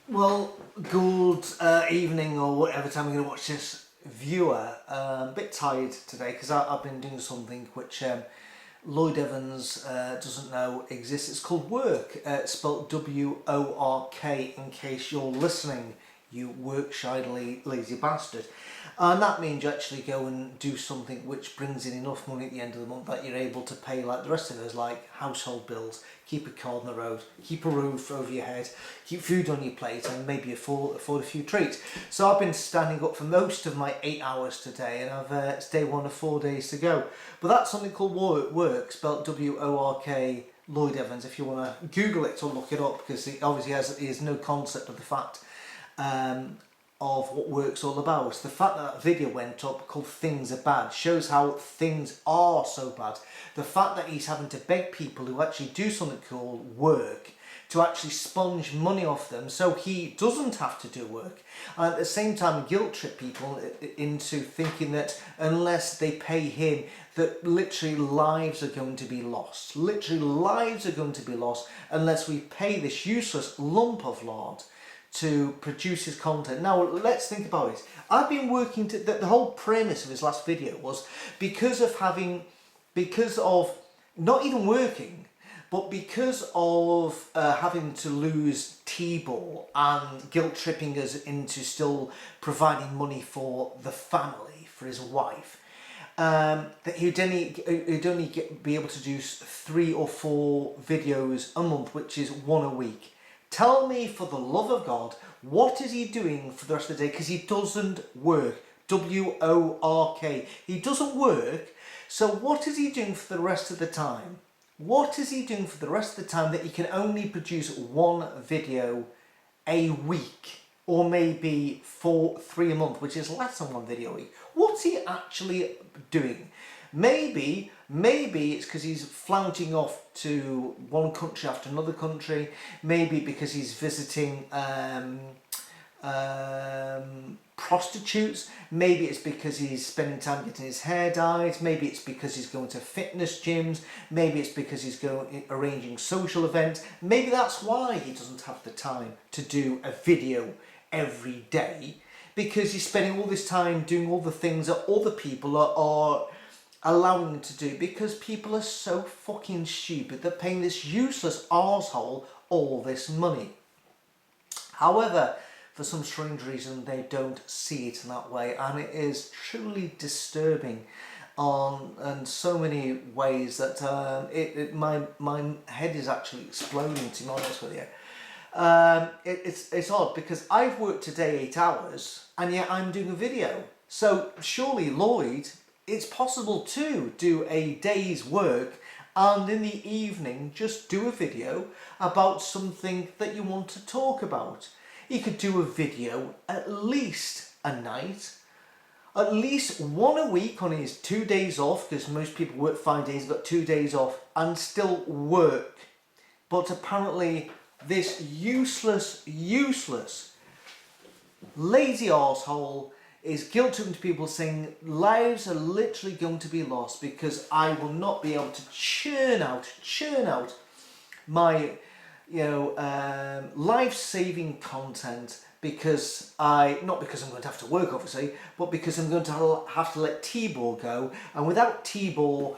Well, good evening or whatever time you're going to watch this, viewer. A bit tired today because I've been doing something which Lloyd Evans doesn't know exists. It's called work, spelled W-O-R-K in case you're listening, you work-shy lazy bastard. And that means you actually go and do something which brings in enough money at the end of the month that you're able to pay like the rest of us, like household bills, keep a car on the road, keep a roof over your head, keep food on your plate, and maybe afford a few treats. So I've been standing up for most of my 8 hours today, and it's day one of 4 days to go. But that's something called work, spelled W-O-R-K, Lloyd Evans, if you want to Google it or look it up, because he obviously he has no concept of the fact of what work's all about. The fact that video went up called Things Are Bad shows how things are so bad. The fact that he's having to beg people who actually do something called work to actually sponge money off them so he doesn't have to do work, and at the same time guilt trip people into thinking that unless they pay him that literally lives are going to be lost. Literally lives are going to be lost unless we pay this useless lump of lard to produce his content. Now let's think about it. I've been working to the whole premise of his last video was because of not even working, but because of having to lose T-ball and guilt tripping us into still providing money for the family, for his wife, that he'd only be able to do 3 or 4 videos a month, which is 1 a week. Tell me, for the love of God, what is he doing for the rest of the day? Because he doesn't work. W-O-R-K. He doesn't work. So what is he doing for the rest of the time? What is he doing for the rest of the time that he can only produce 1 video a week? Or maybe 3 a month, which is less than 1 video a week. What's he actually doing? Maybe it's because he's flouting off to one country after another country. Maybe because he's visiting prostitutes. Maybe it's because he's spending time getting his hair dyed. Maybe it's because he's going to fitness gyms. Maybe it's because he's arranging social events. Maybe that's why he doesn't have the time to do a video every day, because he's spending all this time doing all the things that other people are allowing him to do, because people are so fucking stupid. They're paying this useless arsehole all this money. However, for some strange reason they don't see it in that way, and it is truly disturbing in so many ways that my head is actually exploding, to be honest with you. It's odd because I've worked today 8 hours and yet I'm doing a video. So surely, Lloyd, it's possible to do a day's work and in the evening just do a video about something that you want to talk about. You could do a video at least a night, at least 1 a week on his 2 days off, because most people work 5 days, got 2 days off, and still work. But apparently this useless, lazy arsehole is guilt-tripping to people, saying lives are literally going to be lost because I will not be able to churn out my life-saving content because not because I'm going to have to work obviously, but because I'm going to have to let T-ball go, and without T-ball,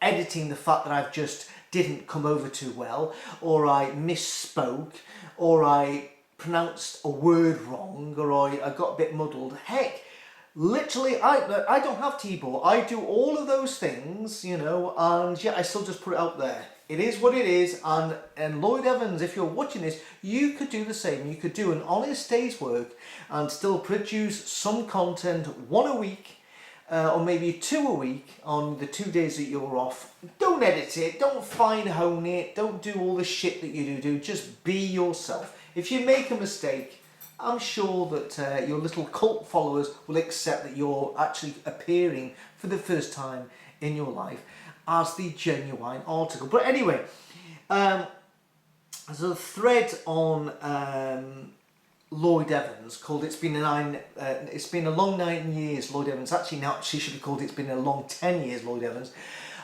editing the fact that I've just didn't come over too well, or I misspoke, or I pronounced a word wrong, or I got a bit muddled. Heck, literally, I don't have T-ball. I do all of those things, and yeah, I still just put it out there. It is what it is, and Lloyd Evans, if you're watching this, you could do the same. You could do an honest day's work and still produce some content 1 a week, or maybe 2 a week on the 2 days that you're off. Don't edit it, don't fine hone it, don't do all the shit that you do, just be yourself. If you make a mistake, I'm sure that your little cult followers will accept that you're actually appearing for the first time in your life as the genuine article. But anyway, there's a thread on Lloyd Evans called "It's been a long 9 years, Lloyd Evans." Actually, now she should be called "It's been a long 10 years, Lloyd Evans."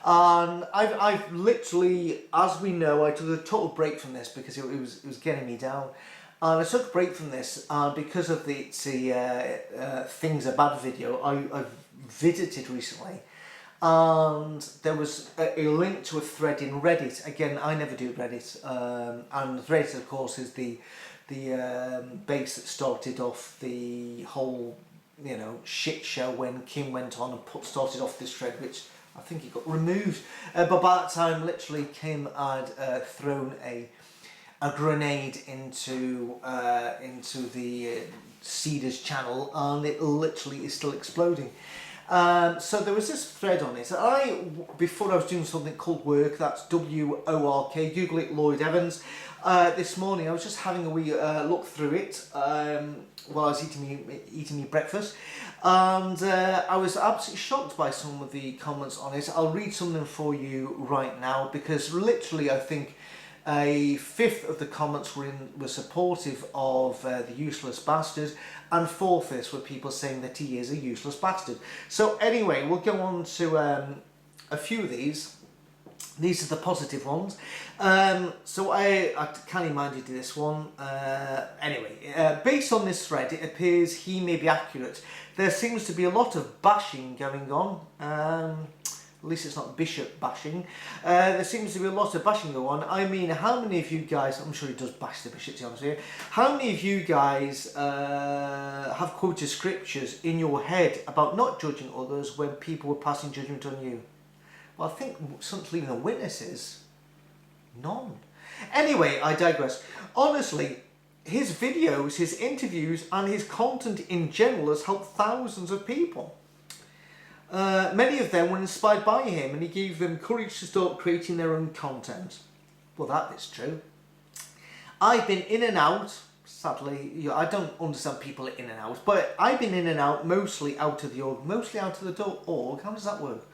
And I've literally, as we know, I took a total break from this because it was getting me down. And I took a break from this, and because of the Things Are Bad video, I visited recently, and there was a link to a thread in Reddit. Again, I never do Reddit, and Reddit, of course, is the base that started off the whole, you know, shit show when Kim went on and started off this thread, which I think he got removed. But by that time, literally, Kim had thrown a grenade into the Cedars channel, and it literally is still exploding. So there was this thread on it. Before I was doing something called work, that's WORK, Google it, Lloyd Evans. This morning I was just having a wee look through it while I was eating me breakfast, and I was absolutely shocked by some of the comments on it. I'll read some of them for you right now, because literally I think a fifth of the comments were supportive of the useless bastard, and four-fifths were people saying that he is a useless bastard. So anyway, we'll go on to a few of these. These are the positive ones. So I can't remind you to this one. Anyway, based on this thread, it appears he may be accurate. There seems to be a lot of bashing going on. At least it's not bishop bashing. There seems to be a lot of bashing going on. I mean, how many of you guys, I'm sure he does bash the bishop, to be honest with you, how many of you guys have quoted scriptures in your head about not judging others when people were passing judgment on you? Well, I think since leaving the witnesses, none. Anyway, I digress. Honestly, his videos, his interviews, and his content in general has helped thousands of people. Many of them were inspired by him, and he gave them courage to start creating their own content. Well, that bit's true. I've been in and out, sadly. I don't understand people in and out, but I've been in and out, mostly out of the org. Mostly out of the org? How does that work?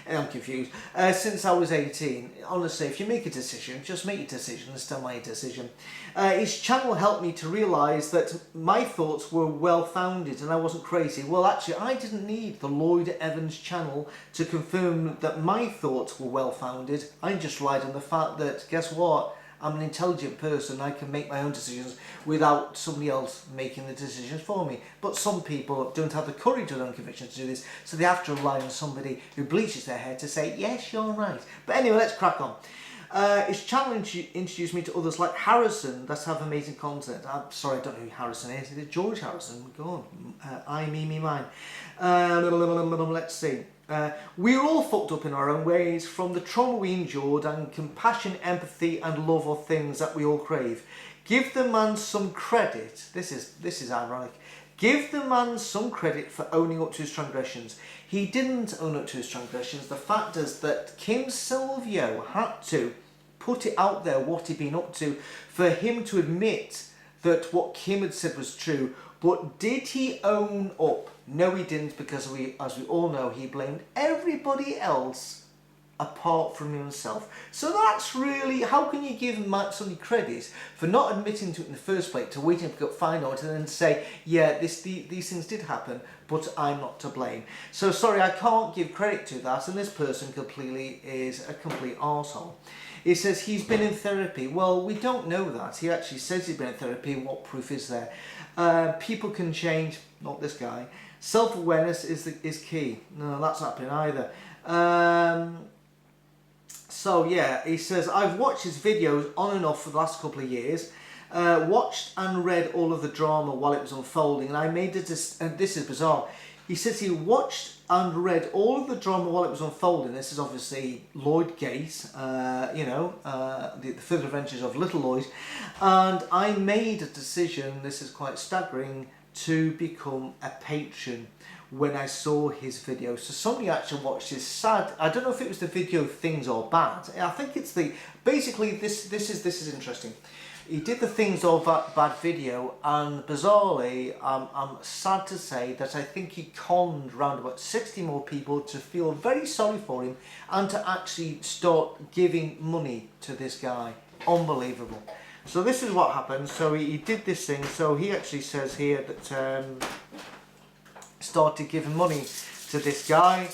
I'm confused. Since I was 18, honestly, if you make a decision, just make a decision and stand by your decision. His channel helped me to realise that my thoughts were well-founded and I wasn't crazy. Well, actually, I didn't need the Lloyd Evans channel to confirm that my thoughts were well-founded. I just relied on the fact that, guess what? I'm an intelligent person. I can make my own decisions without somebody else making the decisions for me. But some people don't have the courage of their own convictions to do this, so they have to rely on somebody who bleaches their hair to say, yes, you're right. But anyway, let's crack on. His channel introduced me to others like Harrison that have amazing content. I'm sorry, I don't know who Harrison is. It is George Harrison. Go on. I, me, mine. Let's see. We're all fucked up in our own ways, from the trauma we endured, and compassion, empathy and love are things that we all crave. Give the man some credit. This is ironic. Give the man some credit for owning up to his transgressions. He didn't own up to his transgressions. The fact is that Kim Silvio had to put it out there what he'd been up to for him to admit that what Kim had said was true. But did he own up? No, he didn't, because as we all know, he blamed everybody else apart from himself. So that's really, how can you give Matt somebody credit for not admitting to it in the first place, to waiting to find out and then say, yeah, these things did happen, but I'm not to blame. So sorry, I can't give credit to that, and this person completely is a complete arsehole. He says he's been in therapy. Well, we don't know that. He actually says he's been in therapy. What proof is there? People can change, not this guy. Self-awareness is key. No, that's not happening either. So yeah, he says, I've watched his videos on and off for the last couple of years. Watched and read all of the drama while it was unfolding, and I made it, and this is bizarre. He says he watched and read all of the drama while it was unfolding. This is obviously Lloyd Gate, the further adventures of Little Lloyd. And I made a decision, this is quite staggering, to become a patron when I saw his video. So somebody actually watched his sad, I don't know if it was the video Things Are Bad. I think it's basically this is interesting. He did the Things Are Bad video, and bizarrely, I'm sad to say that I think he conned around about 60 more people to feel very sorry for him and to actually start giving money to this guy. Unbelievable. So this is what happened. So he did this thing. So he actually says here that started giving money to this guy,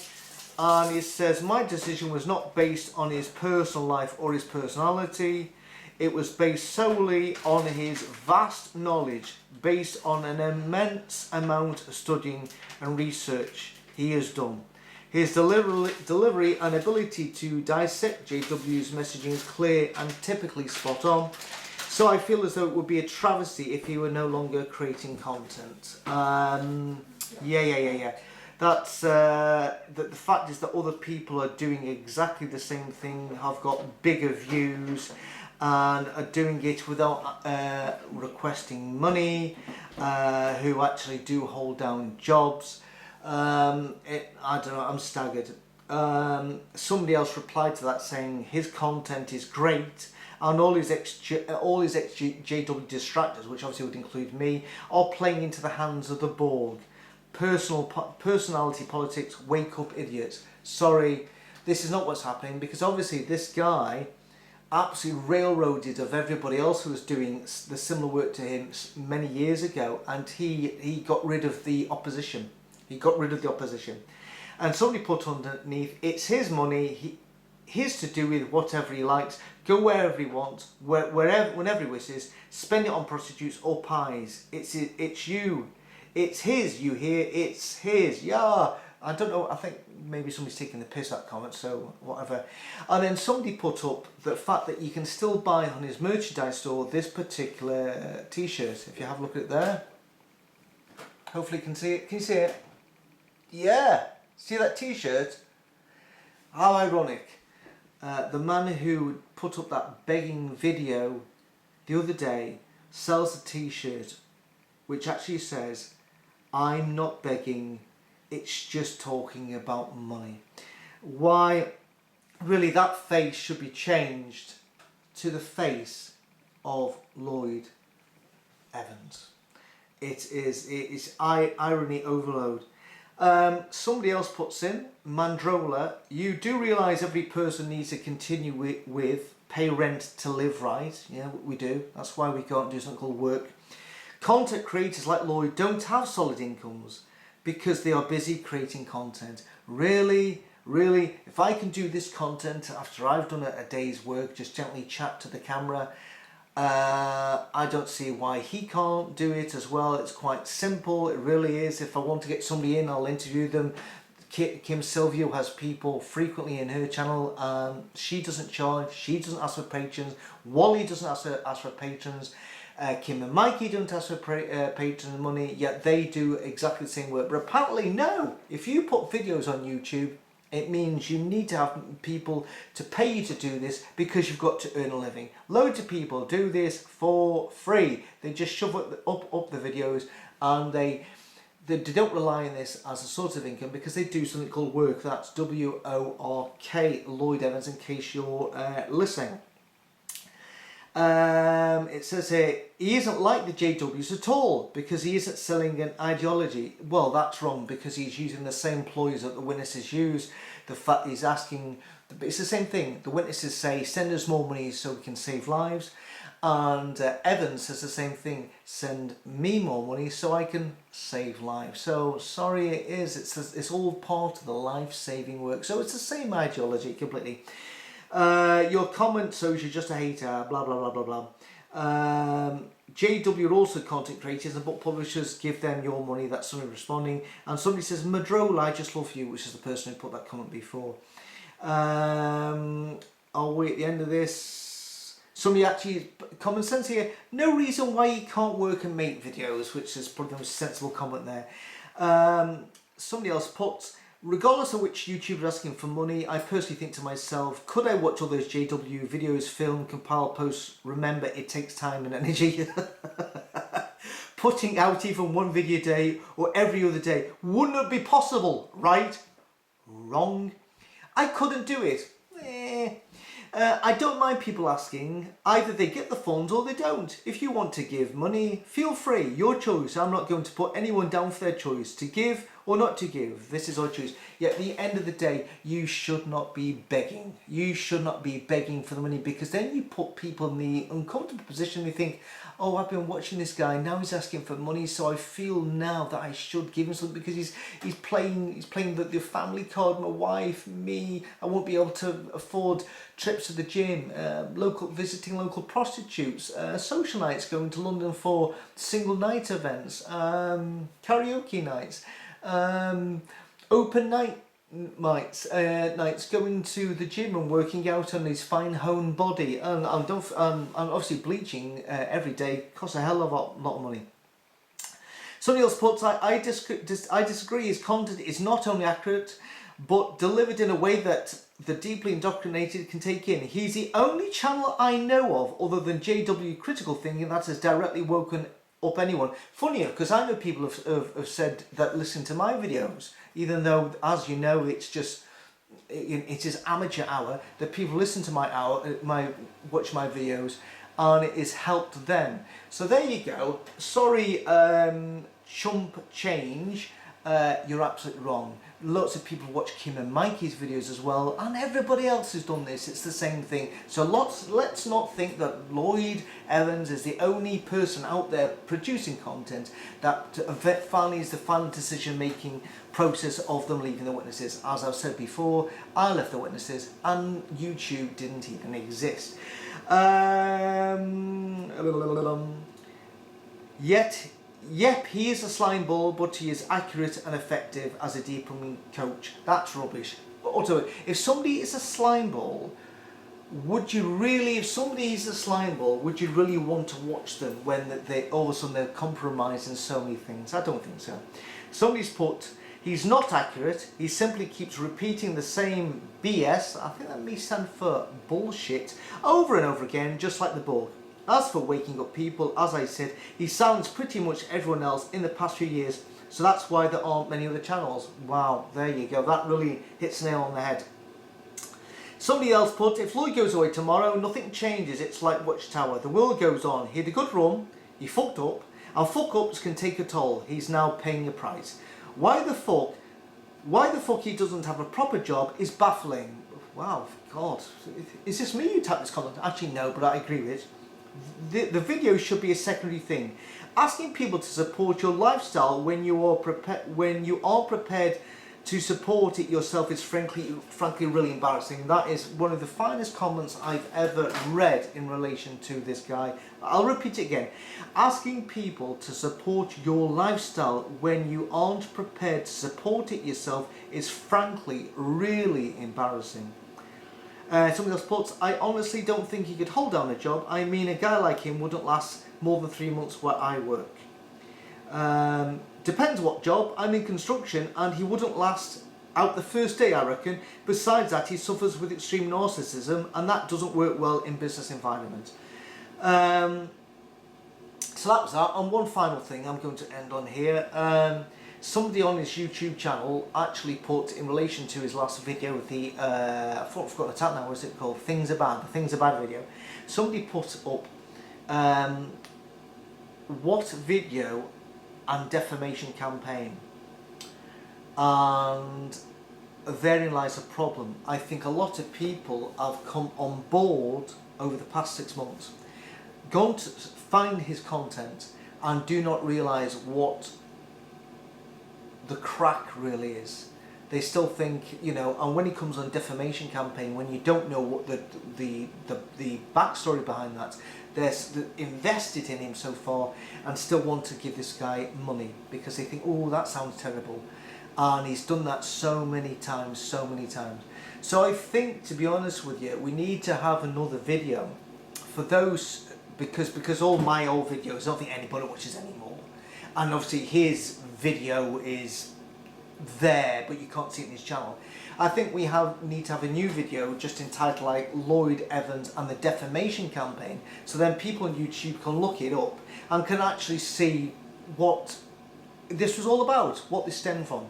and he says, my decision was not based on his personal life or his personality. It was based solely on his vast knowledge, based on an immense amount of studying and research he has done. His delivery and ability to dissect JW's messaging clear and typically spot on. So I feel as though it would be a travesty if he were no longer creating content. Yeah. That's the fact is that other people are doing exactly the same thing, have got bigger views, and are doing it without requesting money, who actually do hold down jobs. I don't know, I'm staggered. Somebody else replied to that saying his content is great, and all his ex-JW distractors, which obviously would include me, are playing into the hands of the Borg. Personality politics, wake up idiots. Sorry, this is not what's happening, because obviously this guy absolutely railroaded of everybody else who was doing the similar work to him many years ago, and he got rid of the opposition. He got rid of the opposition. And somebody put underneath, it's his money, his to do with whatever he likes, go wherever he wants, whenever he wishes, spend it on prostitutes or pies. It's you. It's his, you hear, it's his, yeah. I don't know, I think maybe somebody's taking the piss at comment, so whatever. And then somebody put up the fact that you can still buy on his merchandise store this particular t-shirt. If you have a look at it there. Hopefully you can see it. Can you see it? Yeah. See that t-shirt? How ironic. The man who put up that begging video the other day sells a t-shirt which actually says, I'm not begging, it's just talking about money. Why, really, that face should be changed to the face of Lloyd Evans. It is irony overload. Somebody else puts in, Mandrola, you do realise every person needs to continue with pay rent to live, right? Yeah, we do. That's why we can't do something called work. Content creators like Lloyd don't have solid incomes because they are busy creating content. Really, if I can do this content after I've done a day's work, just gently chat to the camera, I don't see why he can't do it as well. It's quite simple, it really is. If I want to get somebody in, I'll interview them. Kim Silvio has people frequently in her channel. She doesn't charge, she doesn't ask for patrons. Wally doesn't ask for patrons. Kim and Mikey don't ask for patron money, yet they do exactly the same work. But apparently no, if you put videos on YouTube, it means you need to have people to pay you to do this because you've got to earn a living. Loads of people do this for free. They just shove up the videos, and they don't rely on this as a source of income because they do something called work. That's W-O-R-K, Lloyd Evans, in case you're listening. It says here, he isn't like the JWs at all because he isn't selling an ideology. Well, that's wrong because he's using the same ploys that the witnesses use. The fact he's asking, it's the same thing. The witnesses say, send us more money so we can save lives. And Evans says the same thing, send me more money so I can save lives. So, sorry it is, it's all part of the life-saving work. So it's the same ideology completely. Your comment shows you're just a hater, blah blah blah blah blah. JW are also content creators, and book publishers give them your money. That's somebody responding. And somebody says, Madrola, I just love you, which is the person who put that comment before. Are we at the end of this? Somebody actually, common sense here, no reason why you can't work and make videos, which is probably the most sensible comment there. Somebody else puts, regardless of which YouTuber is asking for money, I personally think to myself, could I watch all those JW videos, film, compile, post? Remember, it takes time and energy. Putting out even one video a day or every other day, wouldn't it be possible, right? Wrong. I couldn't do it. I don't mind people asking. Either they get the funds or they don't. If you want to give money, feel free, your choice. I'm not going to put anyone down for their choice to give or not to give. This is our choice. Yet at the end of the day, you should not be begging. You should not be begging for the money, because then you put people in the uncomfortable position. They think, oh, I've been watching this guy, now he's asking for money, so I feel now that I should give him something, because he's playing the family card, my wife, me. I won't be able to afford trips to the gym, visiting local prostitutes, social nights, going to London for single night events, karaoke nights, open nights, going to the gym and working out on his fine honed body, and obviously bleaching every day costs a hell of a lot of money. Somebody else puts, I disagree. His content is not only accurate, but delivered in a way that the deeply indoctrinated can take in. He's the only channel I know of, other than JW Critical Thinking, that has directly woken up anyone. Funny, because I know people have said that listen to my videos, even though, as you know, it is amateur hour, that people listen to watch my videos, and it has helped them. So there you go. Sorry, chump change. You're absolutely wrong. Lots of people watch Kim and Mikey's videos as well, and everybody else has done this. It's the same thing. So let's not think that Lloyd Evans is the only person out there producing content that finally is the final decision-making process of them leaving the witnesses. As I've said before, I left the witnesses, and YouTube didn't even exist. Yep, he is a slime ball, but he is accurate and effective as a deepening coach. That's rubbish. If somebody is a slime ball, would you really want to watch them when they all of a sudden they're compromising so many things? I don't think so. Somebody's put, he's not accurate, he simply keeps repeating the same BS, I think that may stand for bullshit, over and over again, just like the Borg. As for waking up people, as I said, he silenced pretty much everyone else in the past few years, so that's why there aren't many other channels. Wow, there you go, that really hits the nail on the head. Somebody else put, if Lloyd goes away tomorrow, nothing changes, it's like Watchtower. The world goes on. He had a good run, he fucked up, and fuck-ups can take a toll. He's now paying a price. Why the fuck he doesn't have a proper job is baffling. Wow, God, is this me who typed this comment? Actually no, but I agree with it. The video should be a secondary thing. Asking people to support your lifestyle when you are prepared to support it yourself is frankly really embarrassing. That is one of the finest comments I've ever read in relation to this guy. I'll repeat it again. Asking people to support your lifestyle when you aren't prepared to support it yourself is frankly really embarrassing. Somebody else puts, I honestly don't think he could hold down a job. I mean, a guy like him wouldn't last more than 3 months where I work. Depends what job. I'm in construction, and he wouldn't last out the first day, I reckon. Besides that, he suffers with extreme narcissism, and that doesn't work well in business environments. So that was that. And one final thing I'm going to end on here. Somebody on his YouTube channel actually put, in relation to his last video, I've forgotten the title now, what is it called? Things Are Bad, the Things Are Bad video. Somebody put up, what video and defamation campaign? And therein lies a problem. I think a lot of people have come on board over the past 6 months, gone to find his content, and do not realise what the crack really is. They still think, you know, and when he comes on defamation campaign, when you don't know what the backstory behind that, they're invested in him so far and still want to give this guy money because they think, oh, that sounds terrible. And he's done that so many times. So I think, to be honest with you, we need to have another video for those, because all my old videos, I don't think anybody watches anymore. And obviously his video is there, but you can't see it in his channel. I think we need to have a new video just entitled like Lloyd Evans and the defamation campaign, so then people on YouTube can look it up and can actually see what this was all about, what this stemmed from.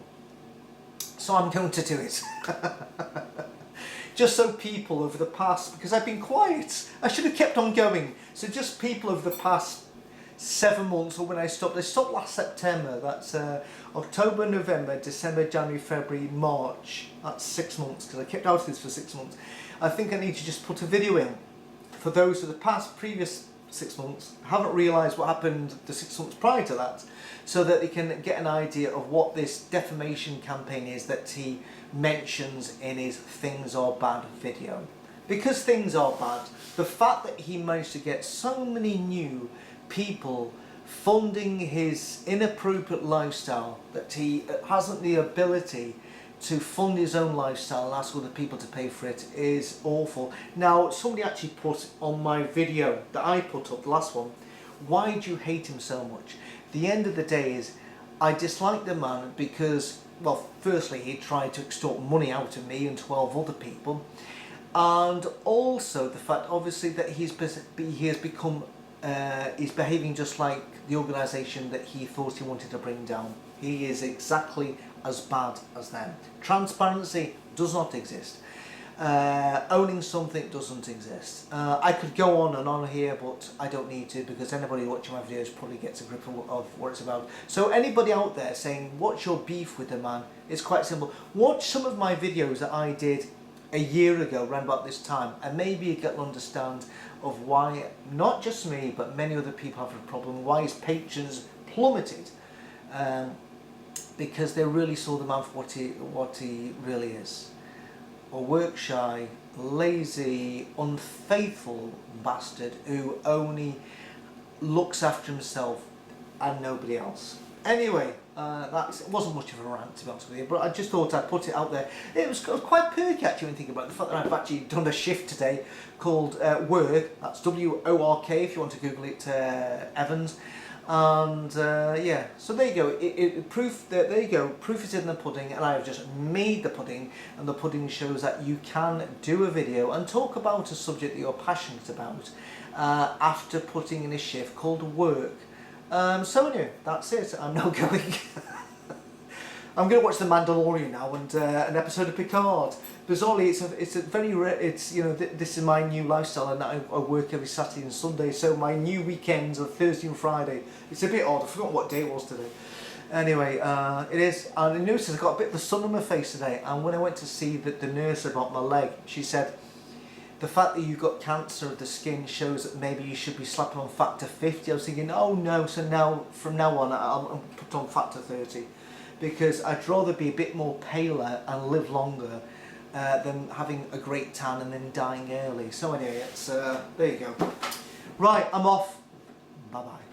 So I'm going to do it. Just so people over the past, because I've been quiet, I should have kept on going, so just people over the past 7 months, or when I stopped last September. That's October, November, December, January, February, March. That's 6 months, because I kept out of this for 6 months. I think I need to just put a video in for those of the previous 6 months haven't realised what happened the 6 months prior to that, so that they can get an idea of what this defamation campaign is that he mentions in his Things Are Bad video. Because things are bad, the fact that he managed to get so many new people funding his inappropriate lifestyle, that he hasn't the ability to fund his own lifestyle and ask other people to pay for it, is awful. Now, somebody actually put on my video that I put up, the last one, why do you hate him so much? The end of the day is, I dislike the man because, well, firstly, he tried to extort money out of me and 12 other people, and also the fact, obviously, that he has become, he's behaving just like the organisation that he thought he wanted to bring down. He is exactly as bad as them. Transparency does not exist. Owning something doesn't exist. I could go on and on here, but I don't need to, because anybody watching my videos probably gets a grip of what it's about. So anybody out there saying, what's your beef with the man? It's quite simple. Watch some of my videos that I did a year ago, around about this time, and maybe you get an understand of why, not just me, but many other people have a problem, why his patrons plummeted. Because they really saw the man for what he really is. A work-shy, lazy, unfaithful bastard who only looks after himself and nobody else. Anyway, it wasn't much of a rant, to be honest with you, but I just thought I'd put it out there. It was quite perky, actually, when you think about it. The fact that I've actually done a shift today called Work, that's W-O-R-K if you want to Google it, Evans. And yeah, so there you go. There you go. Proof is in the pudding, and I have just made the pudding, and the pudding shows that you can do a video and talk about a subject that you're passionate about after putting in a shift called Work. So anyway, that's it. I'm now going. I'm going to watch The Mandalorian now and an episode of Picard. Bizarrely, it's a very you know, this is my new lifestyle, and I work every Saturday and Sunday. So my new weekends are Thursday and Friday. It's a bit odd. I forgot what day it was today. Anyway, it is. And I noticed I've got a bit of the sun on my face today. And when I went to see the nurse about my leg, she said, the fact that you've got cancer of the skin shows that maybe you should be slapping on factor 50. I was thinking, oh no, so now, from now on, I'll put on factor 30. Because I'd rather be a bit more paler and live longer than having a great tan and then dying early. So anyway, it's there you go. Right, I'm off. Bye-bye.